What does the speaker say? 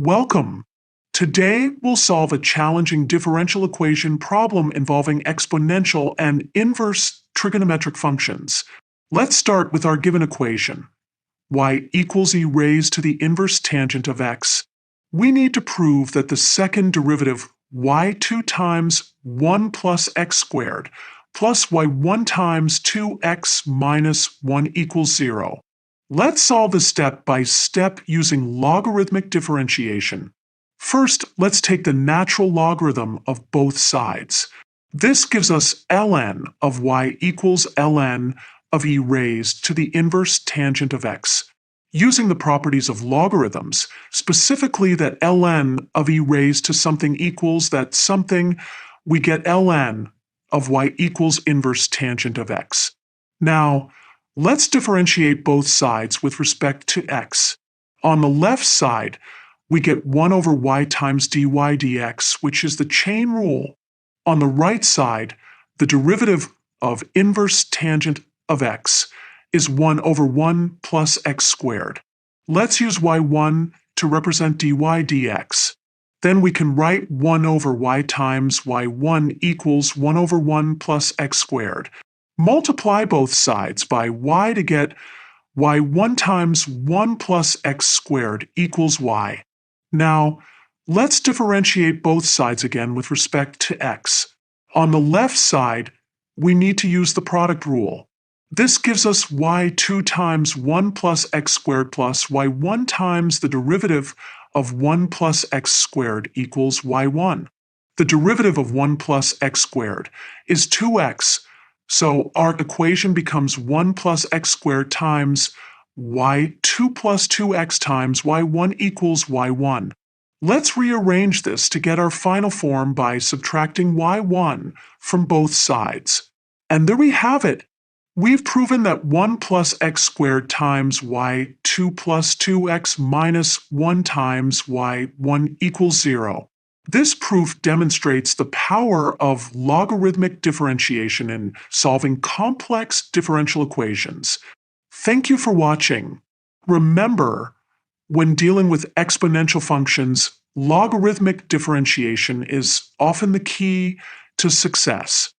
Welcome! Today, we'll solve a challenging differential equation problem involving exponential and inverse trigonometric functions. Let's start with our given equation, y equals e raised to the inverse tangent of x. We need to prove that the second derivative y2 times 1 plus x squared plus y1 times 2x minus 1 equals 0. Let's solve this step by step using logarithmic differentiation. First, let's take the natural logarithm of both sides. This gives us ln of y equals ln of e raised to the inverse tangent of x. Using the properties of logarithms, specifically that ln of e raised to something equals that something, we get ln of y equals inverse tangent of x. Now, let's differentiate both sides with respect to x. On the left side, we get 1 over y times dy dx, which is the chain rule. On the right side, the derivative of inverse tangent of x is 1 over 1 plus x squared. Let's use y1 to represent dy dx. Then we can write 1 over y times y1 equals 1 over 1 plus x squared. Multiply both sides by y to get y1 times 1 plus x squared equals y. Now, let's differentiate both sides again with respect to x. On the left side, we need to use the product rule. This gives us y2 times 1 plus x squared plus y1 times the derivative of 1 plus x squared equals y1. The derivative of 1 plus x squared is 2x, so our equation becomes 1 plus x squared times y2 plus 2x times y1 equals y1. Let's rearrange this to get our final form by subtracting y1 from both sides. And there we have it. We've proven that 1 plus x squared times y2 plus 2x minus 1 times y1 equals 0. This proof demonstrates the power of logarithmic differentiation in solving complex differential equations. Thank you for watching. Remember, when dealing with exponential functions, logarithmic differentiation is often the key to success.